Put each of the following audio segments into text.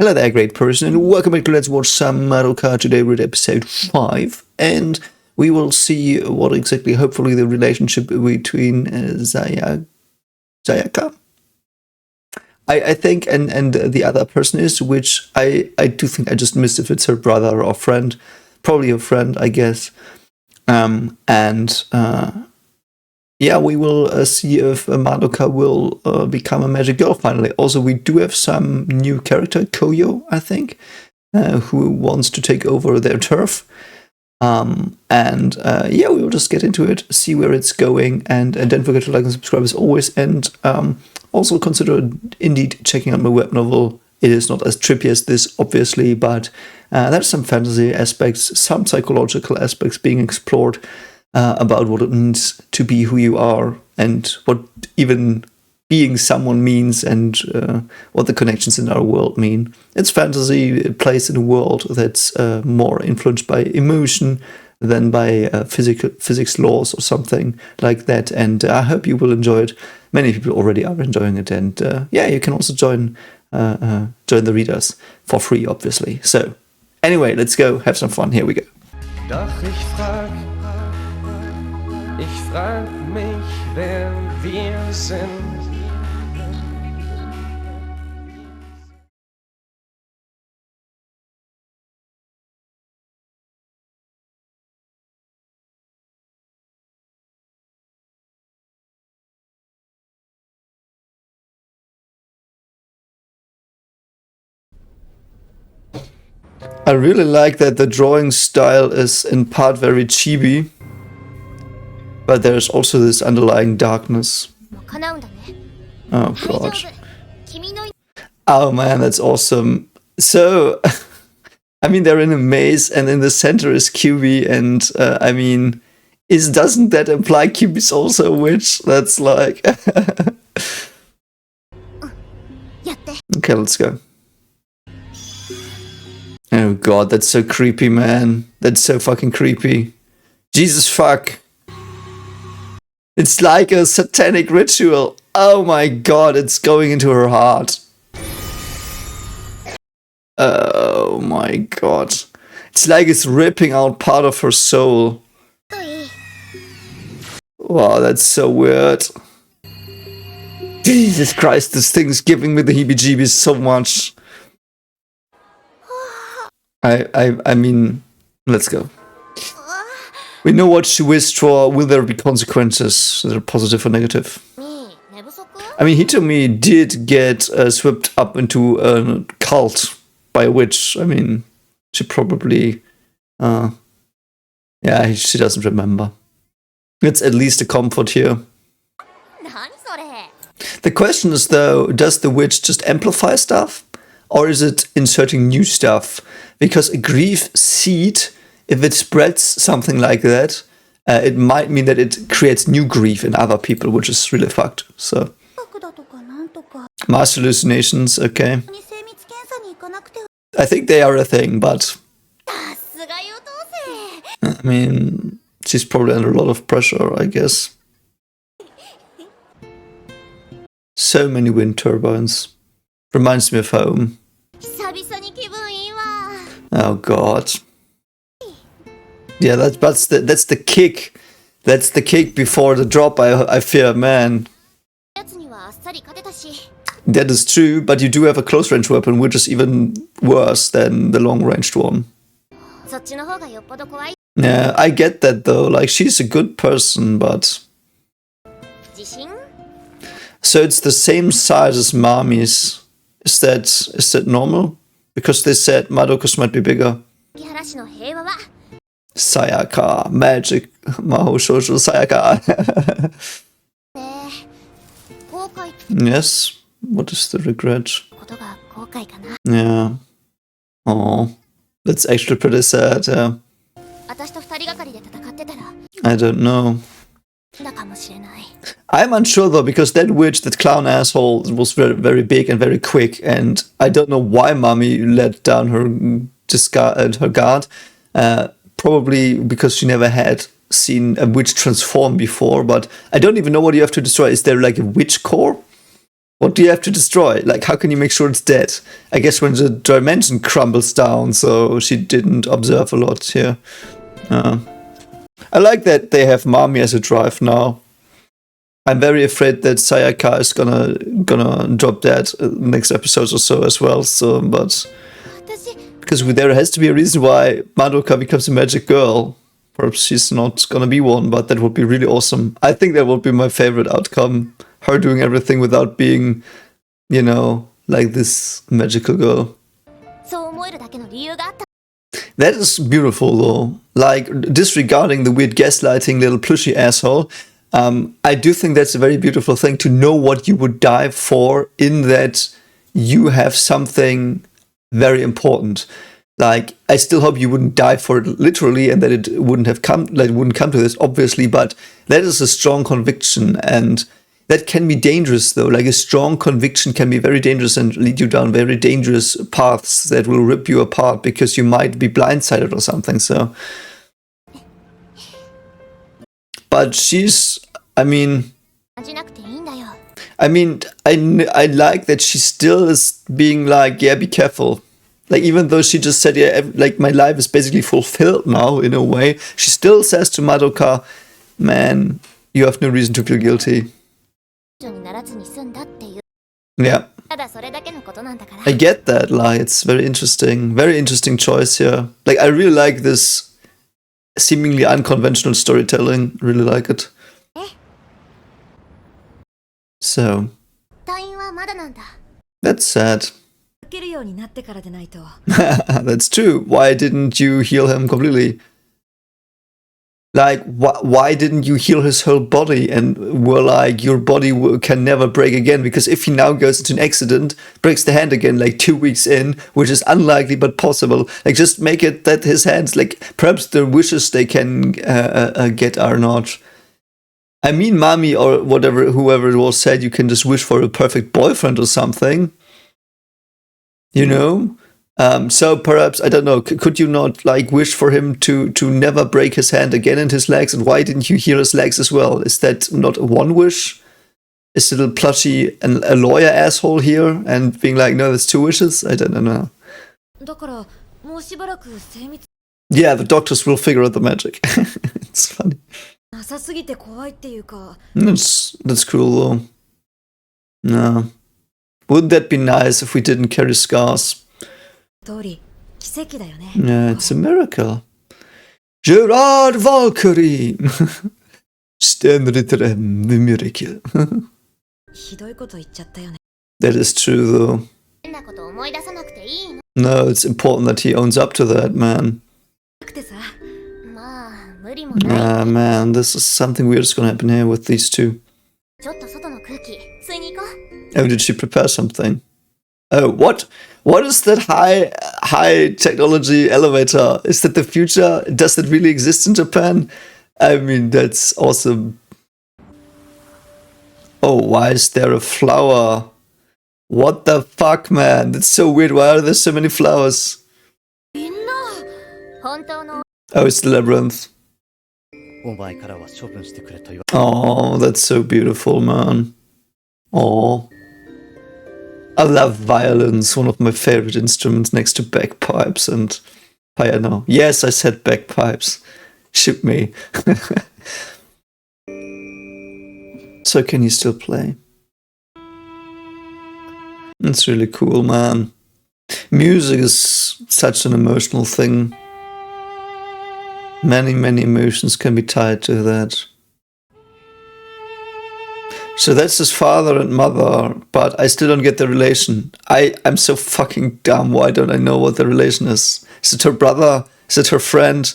Hello there, great person, and welcome back to Let's Watch some Madoka. Today we're at episode 5, and we will see what exactly, hopefully, the relationship between Sayaka, I think, and the other person is, which I do think I just missed if it's her brother or friend. Probably a friend, I guess. Yeah, we will see if Madoka will become a magic girl finally. Also, we do have some new character, Koyo, I think, who wants to take over their turf. Yeah, we will just get into it, see where it's going, and don't forget to like and subscribe as always. And also consider indeed checking out my web novel. It is not as trippy as this, obviously, but there's some fantasy aspects, some psychological aspects being explored. About what it means to be who you are and what even being someone means and what the connections in our world mean. It's fantasy, it plays in a world that's more influenced by emotion than by physics laws or something like that, and I hope you will enjoy it. Many people already are enjoying it, and yeah, you can also join the readers for free, obviously. So anyway, let's go have some fun. Here we go. Ich frag mich, wer wir sind. I really like that the drawing style is in part very chibi, but there's also this underlying darkness. Oh god. Oh man, that's awesome. So, I mean, they're in a maze, and in the center is Kyubey, and I mean, doesn't that imply Kyubey's also a witch? That's like... Okay, let's go. Oh god, that's so creepy, man. That's so fucking creepy. Jesus fuck. It's like a satanic ritual. Oh my god, it's going into her heart. Oh my god. It's like it's ripping out part of her soul. Wow, that's so weird. Jesus Christ, this thing's giving me the heebie-jeebies so much. I mean, let's go. We know what she wished for. Will there be consequences that are positive or negative? I mean, Hitomi did get swept up into a cult by a witch. I mean, she probably... yeah, she doesn't remember. It's at least a comfort here. The question is, though, does the witch just amplify stuff? Or is it inserting new stuff? Because a grief seed... if it spreads something like that, it might mean that it creates new grief in other people, which is really fucked. So, mass hallucinations, okay. I think they are a thing, but I mean, she's probably under a lot of pressure, I guess. So many wind turbines. Reminds me of home. Oh god. Yeah, that's the kick. That's the kick before the drop, I fear, man. That is true, but you do have a close-range weapon, which is even worse than the long-ranged one. Yeah, I get that, though. Like, she's a good person, but... So it's the same size as Mami's. Is that normal? Because they said Madoka's might be bigger. Sayaka, magic, Maho Shoujo Sayaka. Yes, what is the regret? Yeah. Oh, that's actually pretty sad, yeah. I don't know. I'm unsure though, because that witch, that clown asshole, was very, very big and very quick, and I don't know why Mami let down her guard. Probably because she never had seen a witch transform before, but I don't even know what you have to destroy. Is there like a witch core? What do you have to destroy? Like, how can you make sure it's dead? I guess when the dimension crumbles down, so she didn't observe a lot here. I like that they have Mami as a drive now. I'm very afraid that Sayaka is gonna drop dead next episode or so as well. So, but because there has to be a reason why Madoka becomes a magic girl. Perhaps she's not gonna be one, but that would be really awesome. I think that would be my favorite outcome. Her doing everything without being, you know, like this magical girl. That is beautiful though. Like, disregarding the weird gaslighting little plushy asshole, I do think that's a very beautiful thing to know what you would die for, in that you have something very important. Like, I still hope you wouldn't die for it literally, and that it wouldn't come to this, obviously, but that is a strong conviction, and that can be dangerous though. Like, a strong conviction can be very dangerous and lead you down very dangerous paths that will rip you apart because you might be blindsided or something, so. But I like that she still is being like, yeah, be careful. Like, even though she just said, yeah, like, my life is basically fulfilled now, in a way, she still says to Madoka, man, you have no reason to feel guilty. Yeah. I get that, like, it's very interesting choice here. Like, I really like this seemingly unconventional storytelling, really like it. So, that's sad. That's true. Why didn't you heal him completely? Like, why didn't you heal his whole body? And were like, your body can never break again, because if he now goes into an accident, breaks the hand again, like 2 weeks in, which is unlikely but possible. Like, just make it that his hands, like, perhaps the wishes they can get are not. I mean, Mami or whoever it was said you can just wish for a perfect boyfriend or something. You know? So perhaps, I don't know, could you not, like, wish for him to never break his hand again and his legs? And why didn't you heal his legs as well? Is that not one wish? Is little plushy a lawyer asshole here and being like, no, that's 2 wishes? I don't know. Yeah, the doctors will figure out the magic. It's funny. That's cool though. No. Wouldn't that be nice if we didn't carry scars? Yeah, it's a miracle. Gerard Valkyrie! Sternritterem, the miracle. That is true though. No, it's important that he owns up to that, man. Ah, man, this is something weird is gonna happen here with these two. Oh, did she prepare something? Oh, what? What is that high technology elevator? Is that the future? Does that really exist in Japan? I mean, that's awesome. Oh, why is there a flower? What the fuck, man? That's so weird. Why are there so many flowers? Oh, it's the labyrinth. Oh, that's so beautiful, man. Oh. I love violins, one of my favorite instruments next to bagpipes and piano. Yes, I said bagpipes. Ship me. So can you still play? It's really cool, man. Music is such an emotional thing. Many, many emotions can be tied to that. So that's his father and mother, but I still don't get the relation. I'm so fucking dumb. Why don't I know what the relation is? Is it her brother? Is it her friend?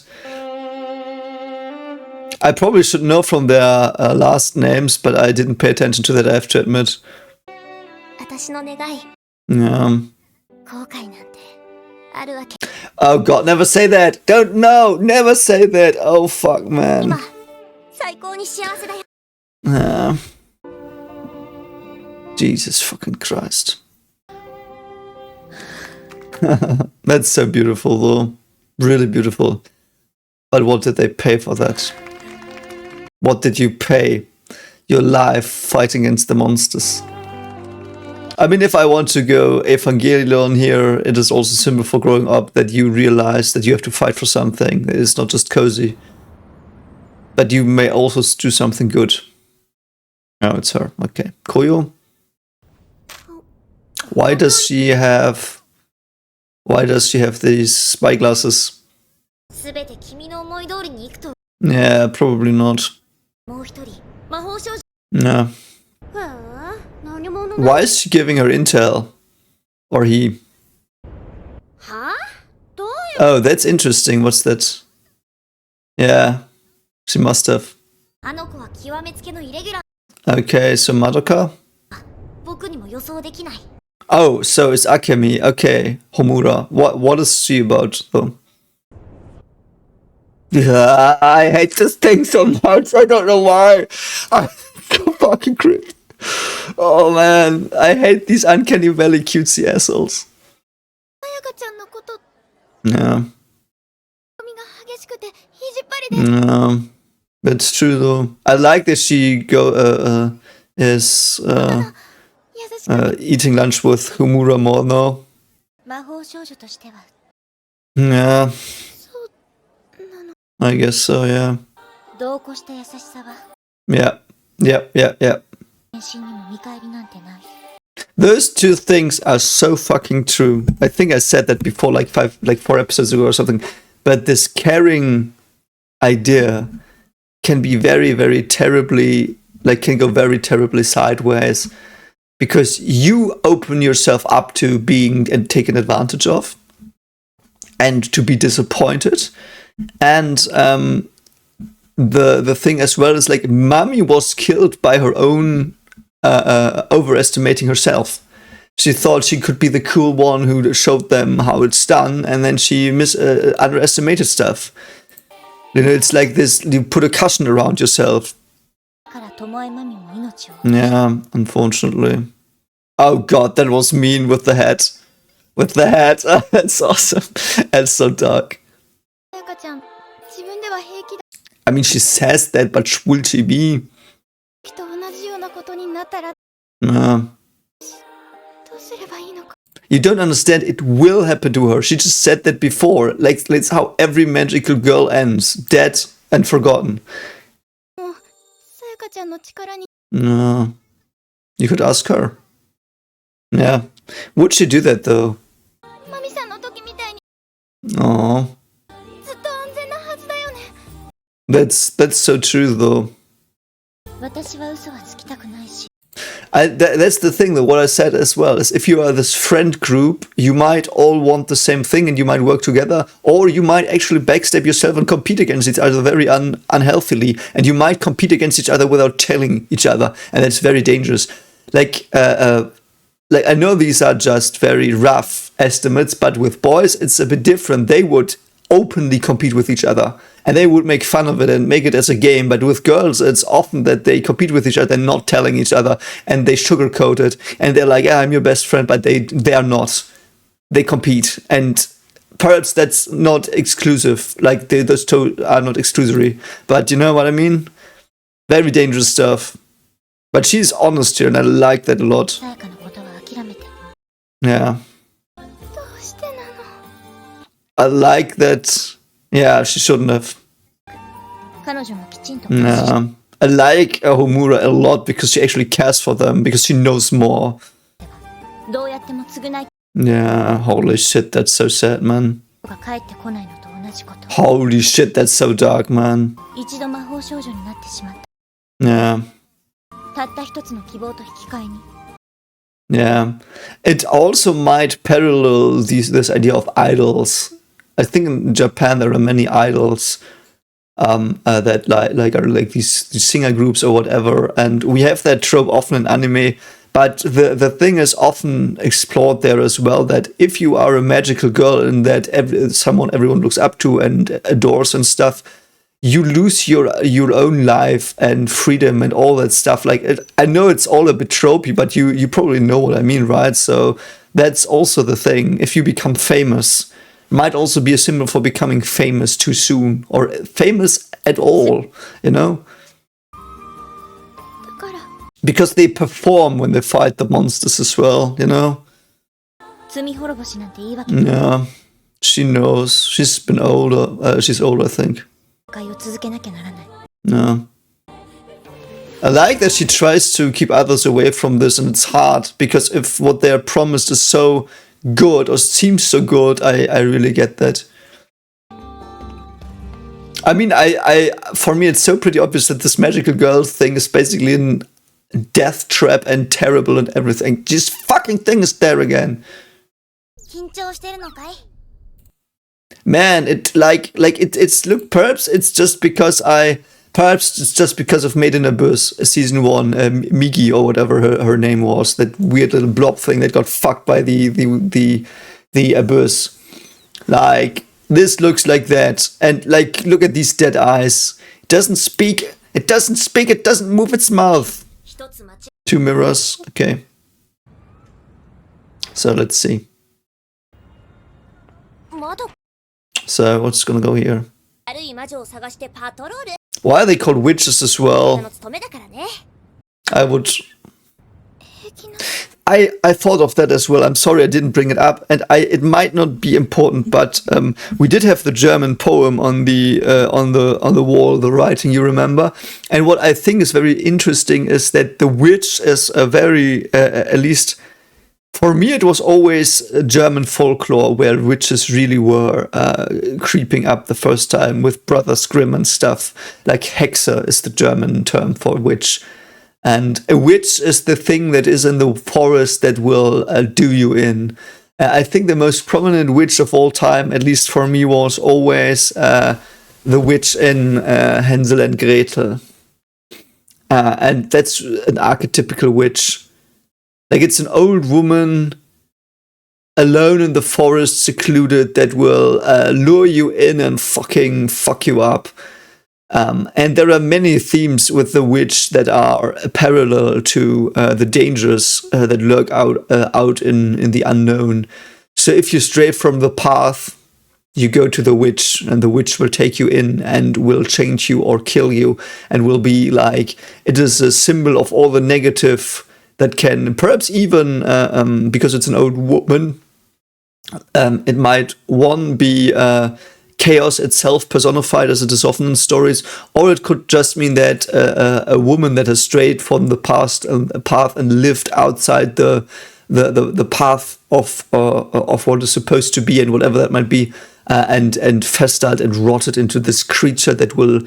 I probably should know from their last names, but I didn't pay attention to that, I have to admit. Yeah. Oh god, never say that! Don't know! Never say that! Oh fuck, man. Jesus fucking Christ. That's so beautiful though. Really beautiful. But what did they pay for that? What did you pay? Your life fighting against the monsters. I mean, if I want to go Evangelion here, it is also symbol for growing up that you realize that you have to fight for something. It's not just cozy. But you may also do something good. Oh, it's her. Okay. Koyo? Why does she have these spyglasses? Yeah, probably not. No. Why is she giving her intel? Or he? Oh, that's interesting. What's that? Yeah, she must have. Okay, so Madoka? Oh, so it's Akemi. Okay, Homura. What is she about, though? Yeah, I hate this thing so much. I don't know why. I'm so fucking cringe. Oh man, I hate these uncanny valley cutesy assholes. Yeah. No, it's true though. I like that she is eating lunch with Homura more now. Yeah. I guess so, yeah. Yeah. Those two things are so fucking true. I think I said that before, like 4 episodes ago or something. But this caring idea can be very, very terribly, can go very terribly sideways. Because you open yourself up to being taken advantage of. And to be disappointed. And the thing as well is Mami was killed by her own overestimating herself. She thought she could be the cool one who showed them how it's done, and then she underestimated stuff. You know, it's like this, you put a cushion around yourself. Yeah, unfortunately. Oh god, that was mean with the head. With the head. That's awesome. That's so dark. I mean, she says that, but will she be? You don't understand, it will happen to her. She just said that before. That's how every magical girl ends. Dead and forgotten. No. You could ask her. Yeah. Would she do that, though? Aww. That's so true, though. That's the thing, though. What I said as well is, if you are this friend group, you might all want the same thing and you might work together, or you might actually backstab yourself and compete against each other very unhealthily, and you might compete against each other without telling each other, and that's very dangerous. I know these are just very rough estimates, but with boys, it's a bit different. They would openly compete with each other, and they would make fun of it and make it as a game. But with girls, it's often that they compete with each other, not telling each other, and they sugarcoat it, and they're like, yeah, I'm your best friend, but they are not. They compete, and perhaps that's not exclusive. Those two are not exclusory, but you know what I mean? Very dangerous stuff. But she's honest here, and I like that a lot. Yeah. I like that. Yeah, she shouldn't have. No. I like Homura a lot because she actually cares for them, because she knows more. Yeah, holy shit, that's so sad, man. Holy shit, that's so dark, man. Yeah. Yeah. It also might parallel this idea of idols. I think in Japan there are many idols that are these singer groups or whatever, and we have that trope often in anime. But the thing is often explored there as well, that if you are a magical girl and that everyone looks up to and adores and stuff, you lose your own life and freedom and all that stuff. I know it's all a bit tropey, but you probably know what I mean, right? So that's also the thing. If you become famous, might also be a symbol for becoming famous too soon, or famous at all, you know? because they perform when they fight the monsters as well, you know? Yeah, she knows. She's been older. She's old, I think. No. I like that she tries to keep others away from this, and it's hard, because if what they're promised is so good, or seems so good, I really get that. I mean, for me, it's so pretty obvious that this magical girl thing is basically a death trap and terrible and everything. This fucking thing is there again. Man, perhaps it's just because of Made in Abyss, season 1, Migi or whatever her name was, that weird little blob thing that got fucked by the Abyss. Like, this looks like that, and like, look at these dead eyes. It doesn't speak, it doesn't move its mouth. 2 mirrors, okay. So let's see. So what's gonna go here? Why are they called witches as well? I thought of that as well. I'm sorry I didn't bring it up, and it might not be important, but we did have the German poem on the wall, the writing, you remember. And what I think is very interesting is that the witch is a very, at least for me, it was always German folklore where witches really were creeping up the first time with Brothers Grimm and stuff. Like Hexe is the German term for witch. And a witch is the thing that is in the forest that will do you in. I think the most prominent witch of all time, at least for me, was always the witch in Hänsel and Gretel. And that's an archetypical witch. Like, it's an old woman alone in the forest, secluded, that will lure you in and fucking fuck you up. And there are many themes with the witch that are parallel to the dangers that lurk out in the unknown. So if you stray from the path, you go to the witch, and the witch will take you in and will change you or kill you, and will be like, it is a symbol of all the negative that can, perhaps even, because it's an old woman, it might, one, be chaos itself personified, as it is often in stories, or it could just mean that a woman that has strayed from the path and lived outside the path of what is supposed to be, and whatever that might be, and festered and rotted into this creature that will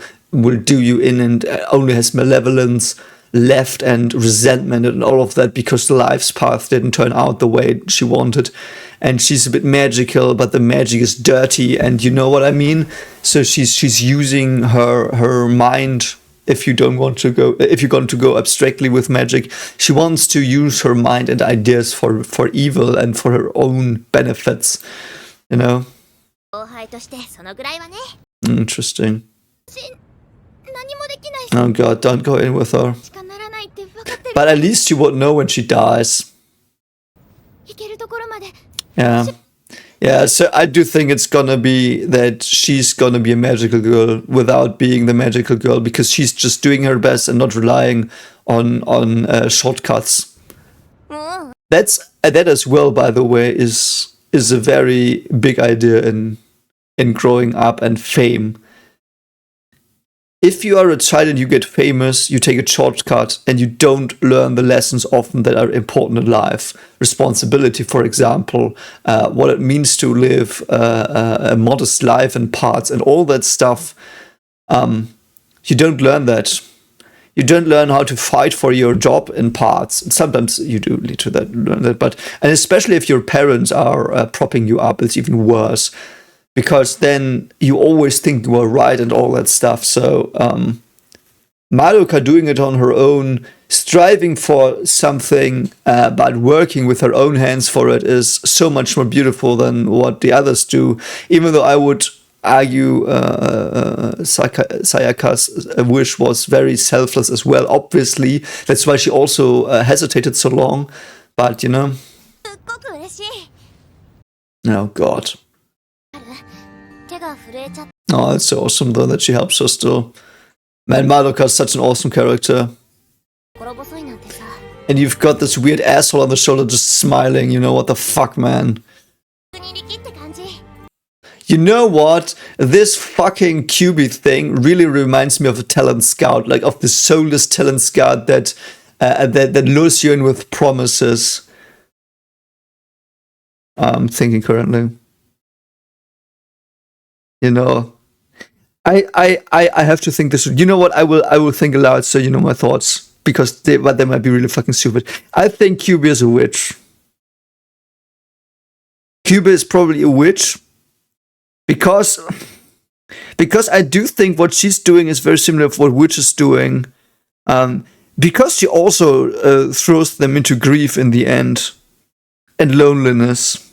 do you in, and only has malevolence left and resentment and all of that, because the life's path didn't turn out the way she wanted. And she's a bit magical, but the magic is dirty, and you know what I mean? So she's using her mind. If you're going to go abstractly with magic, she wants to use her mind and ideas for evil and for her own benefits, you know? Interesting. Oh god, don't go in with her. But at least you would know when she dies. Yeah, so I do think it's gonna be that she's gonna be a magical girl without being the magical girl, because she's just doing her best and not relying on shortcuts. That as well, by the way, is a very big idea in growing up and fame. If you are a child and you get famous, you take a shortcut and you don't learn the lessons often that are important in life. Responsibility, for example, what it means to live a modest life in parts and all that stuff. You don't learn that. You don't learn how to fight for your job in parts. Sometimes you do learn that, and especially if your parents are propping you up, it's even worse. Because then you always think you are right and all that stuff. So Madoka doing it on her own, striving for something, but working with her own hands for it, is so much more beautiful than what the others do. Even though I would argue Sayaka's wish was very selfless as well, obviously. That's why she also hesitated so long. But, you know. Oh, God. Oh, it's so awesome though that she helps her still. Man, Madoka is such an awesome character. And you've got this weird asshole on the shoulder just smiling, you know, what the fuck, man? You know what? This fucking Kyubey thing really reminds me of a talent scout, like of the soulless talent scout that lures you in with promises. I'm thinking currently. You know, I have to think this. You know what? I will think aloud, so you know my thoughts, because they might be really fucking stupid. I think Kyubey is a witch. Kyubey is probably a witch. Because I do think what she's doing is very similar to what Witch is doing. Because she also throws them into grief in the end. And loneliness.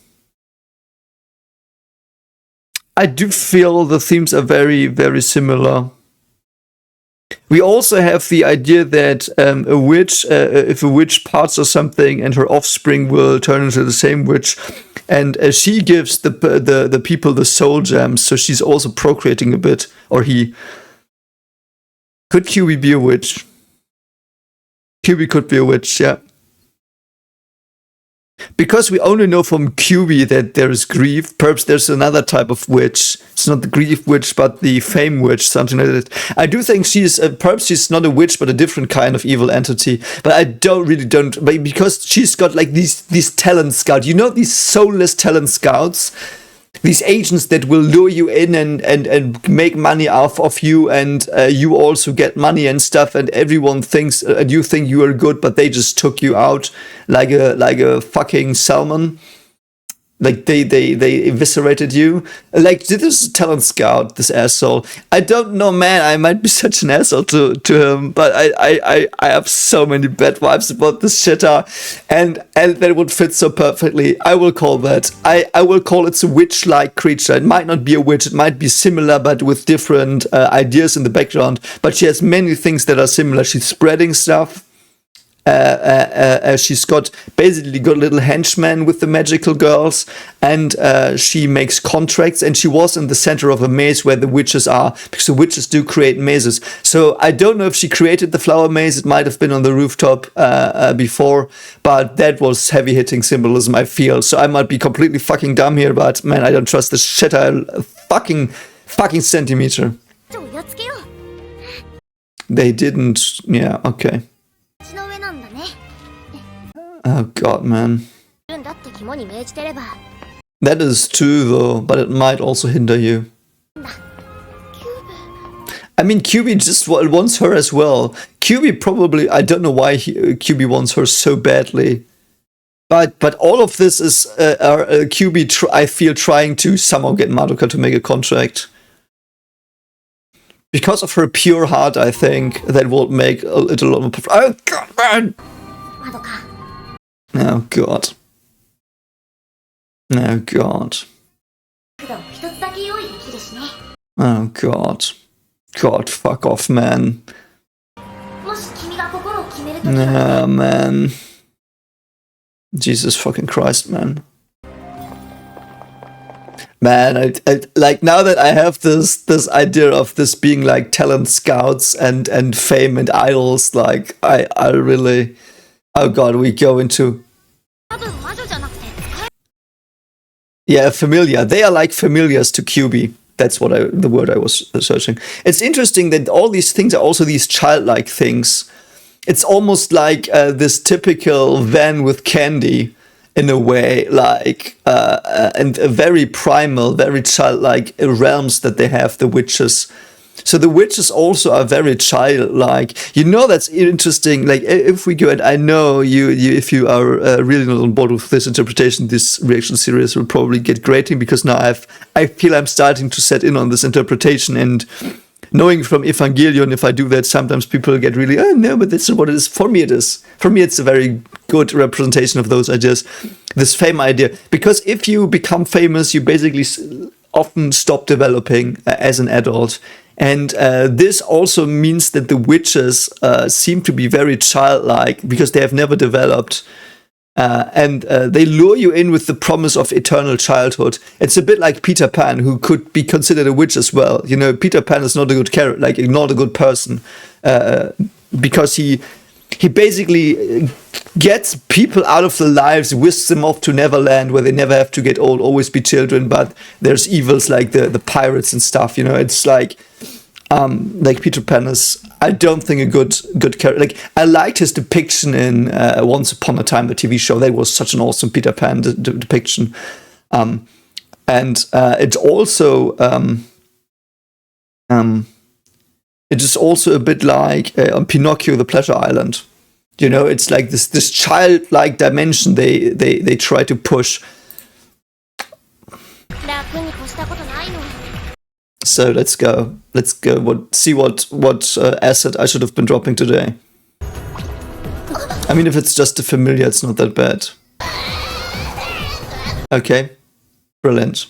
I do feel the themes are very, very similar. We also have the idea that a witch, if a witch parts or something, and her offspring will turn into the same witch, and she gives the people the soul gems, so she's also procreating a bit, or he. Could Kyubey be a witch? Kyubey could be a witch, yeah. Because we only know from Kyubey that there is grief, perhaps there's another type of witch. It's not the grief witch, but the fame witch, something like that. I do think perhaps she's not a witch, but a different kind of evil entity. But I don't, but because she's got like these talent scouts, you know, these soulless talent scouts, these agents that will lure you in and make money off of you, and you also get money and stuff, and everyone thinks and you think you are good, but they just took you out like a fucking salmon. Like they eviscerated you. Like, this is a talent scout, this asshole. I don't know, man. I might be such an asshole to him, but I have so many bad vibes about this shitter, and that would fit so perfectly. I will call that. I will call it a witch-like creature. It might not be a witch. It might be similar, but with different ideas in the background. But she has many things that are similar. She's spreading stuff. She's basically got little henchmen with the magical girls, and she makes contracts, and she was in the center of a maze where the witches are, because the witches do create mazes. So I don't know if she created the flower maze. It might have been on the rooftop before, but that was heavy hitting symbolism, I feel. So I might be completely fucking dumb here, but man, I don't trust this shit a fucking centimeter. They didn't. Yeah, okay. Oh god, man. That is true though, but it might also hinder you. I mean, Kyubey just wants her as well. Kyubey probably, I don't know why Kyubey wants her so badly. But all of this is Kyubey, I feel, trying to somehow get Madoka to make a contract. Because of her pure heart, I think, that will make it a lot more... Oh god, man! Oh god. Oh god. Oh god. God, fuck off, man. Nah, man. Jesus fucking Christ, man. Man, I like, now that I have this idea of this being like talent scouts and fame and idols, like I really, oh god, we go into... Yeah, familiar. They are like familiars to Kyubey. That's what the word I was searching. It's interesting that all these things are also these childlike things. It's almost like this typical van with candy, in a way, like, and a very primal, very childlike realms that they have, the witches. So the witches also are very childlike. You know, that's interesting. Like, if we go, and I know you if you are really not on board with this interpretation, this reaction series will probably get grating, because now I feel I'm starting to set in on this interpretation, and knowing from Evangelion, if I do that, sometimes people get really, oh no, but that's not what it is. For me, it is. For me, it's a very good representation of those ideas. This fame idea. Because if you become famous, you basically often stop developing as an adult. And this also means that the witches seem to be very childlike, because they have never developed. And they lure you in with the promise of eternal childhood. It's a bit like Peter Pan, who could be considered a witch as well. You know, Peter Pan is not a good character, like not a good person, because he he basically gets people out of their lives, whisks them off to Neverland, where they never have to get old, always be children. But there's evils like the pirates and stuff. You know, it's like Peter Pan is, I don't think, a good character. Like, I liked his depiction in Once Upon a Time, the TV show. That was such an awesome Peter Pan depiction. And it's also it is also a bit like on Pinocchio, the Pleasure Island. You know, it's like this childlike dimension they try to push. So let's go. See what asset I should have been dropping today. I mean, if it's just a familiar, it's not that bad. Okay, brilliant.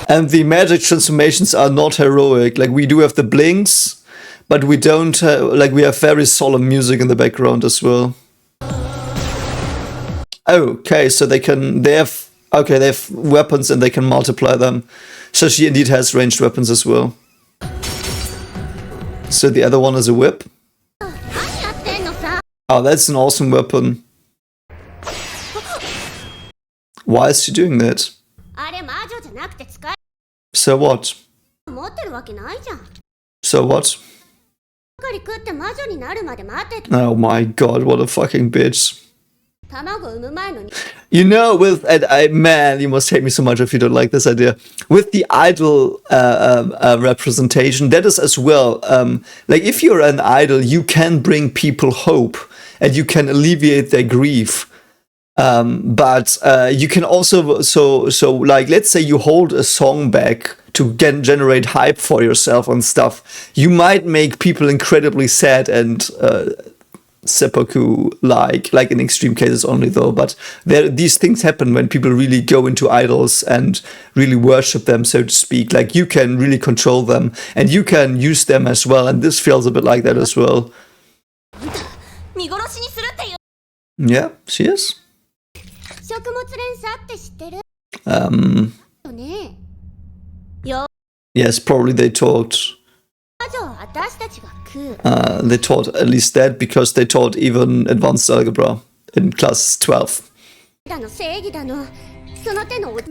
And the magic transformations are not heroic. Like, we do have the blinks, but we don't we have very solemn music in the background as well. Okay, so they have weapons and they can multiply them. So she indeed has ranged weapons as well. So the other one is a whip. Oh, that's an awesome weapon. Why is she doing that? So what? So what? Oh my god, what a fucking bitch. You know, man, you must hate me so much if you don't like this idea. With the idol representation, that is as well, like, if you're an idol, you can bring people hope and you can alleviate their grief. But you can also, so like, let's say you hold a song back to generate hype for yourself and stuff. You might make people incredibly sad and seppuku like in extreme cases only, though. But these things happen when people really go into idols and really worship them, so to speak. Like, you can really control them and you can use them as well. And this feels a bit like that as well. Yeah, she is. Yes, probably they taught. They taught at least that, because they taught even advanced algebra in class 12.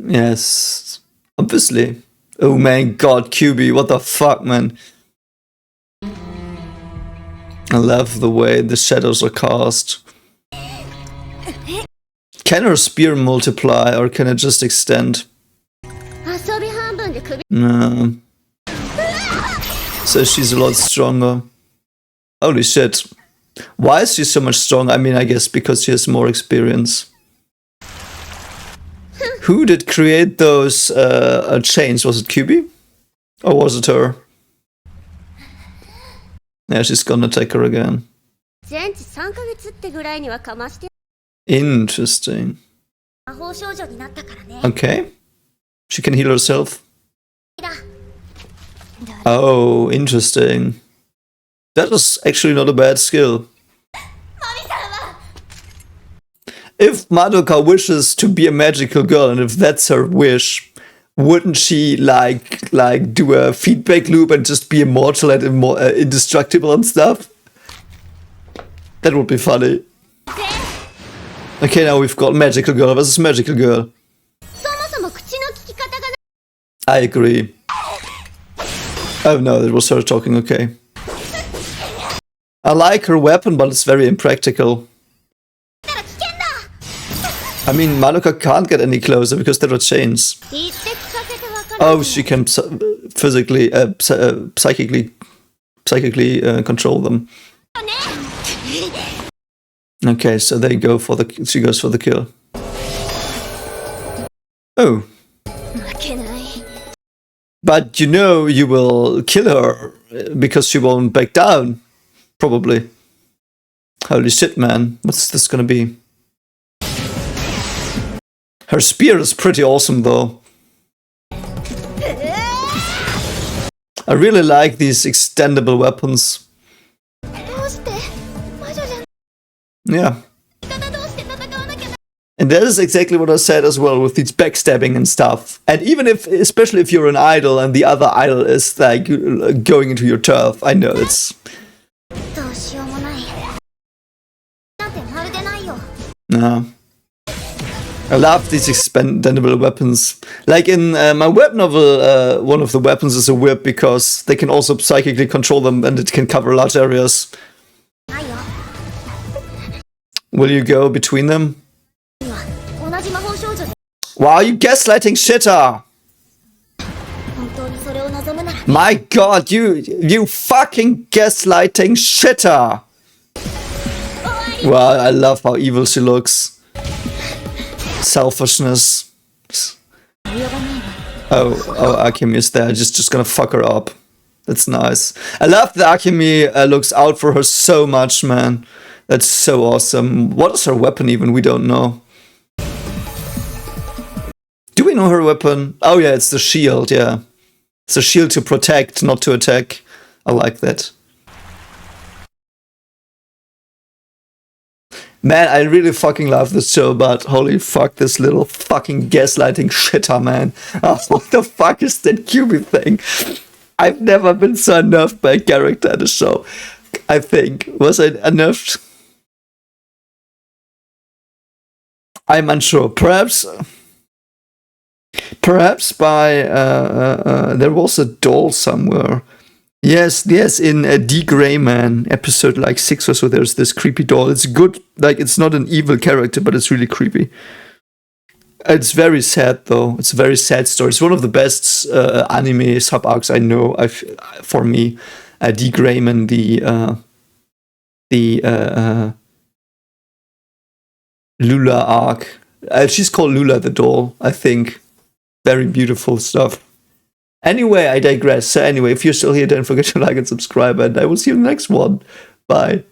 Yes, obviously. Oh my god, Kyubey, what the fuck, man. I love the way the shadows are cast. Can her spear multiply, or can it just extend? No. So she's a lot stronger. Holy shit. Why is she so much stronger? I mean, I guess because she has more experience. Who did create those chains? Was it Kyubey? Or was it her? Yeah, she's gonna take her again. Interesting. Okay. She can heal herself. Oh, interesting. That is actually not a bad skill. If Madoka wishes to be a magical girl, and if that's her wish, wouldn't she like do a feedback loop and just be immortal and indestructible and stuff? That would be funny. Okay, now we've got magical girl versus magical girl. I agree. Oh no, that was her talking, okay. I like her weapon, but it's very impractical. I mean, Madoka can't get any closer because there are chains. Oh, she can physically, psychically control them. Okay, so they go for she goes for the kill. Oh. But you know you will kill her because she won't back down. Probably. Holy shit, man. What's this gonna be? Her spear is pretty awesome, though. I really like these extendable weapons. Yeah. And that is exactly what I said as well, with these backstabbing and stuff. And even especially if you're an idol and the other idol is like going into your turf, I know it's No. I love these expendable weapons. Like in my web novel, one of the weapons is a whip because they can also psychically control them and it can cover large areas. Will you go between them? Wow, you gaslighting shitter! My god, you fucking gaslighting shitter! Wow, I love how evil she looks. Selfishness. Oh, Akemi is there. Just gonna fuck her up. That's nice. I love that Akemi looks out for her so much, man. That's so awesome. What is her weapon even? We don't know. Do we know her weapon? Oh yeah, it's the shield, yeah. It's a shield to protect, not to attack. I like that. Man, I really fucking love this show, but holy fuck, this little fucking gaslighting shitter, man. Oh, what the fuck is that Kyubey thing? I've never been so unnerved by a character in the show. I think. Was I unnerved? I'm unsure. Perhaps by there was a doll somewhere. Yes, in D. Greyman episode like 6 or so, there's this creepy doll. It's good, like it's not an evil character, but it's really creepy. It's very sad though. It's a very sad story. It's one of the best anime sub arcs I know. For me, D. Greyman, the Lula arc. She's called Lula the doll, I think. Very beautiful stuff. Anyway, I digress. So anyway, if you're still here, don't forget to like and subscribe, and I will see you in the next one. Bye.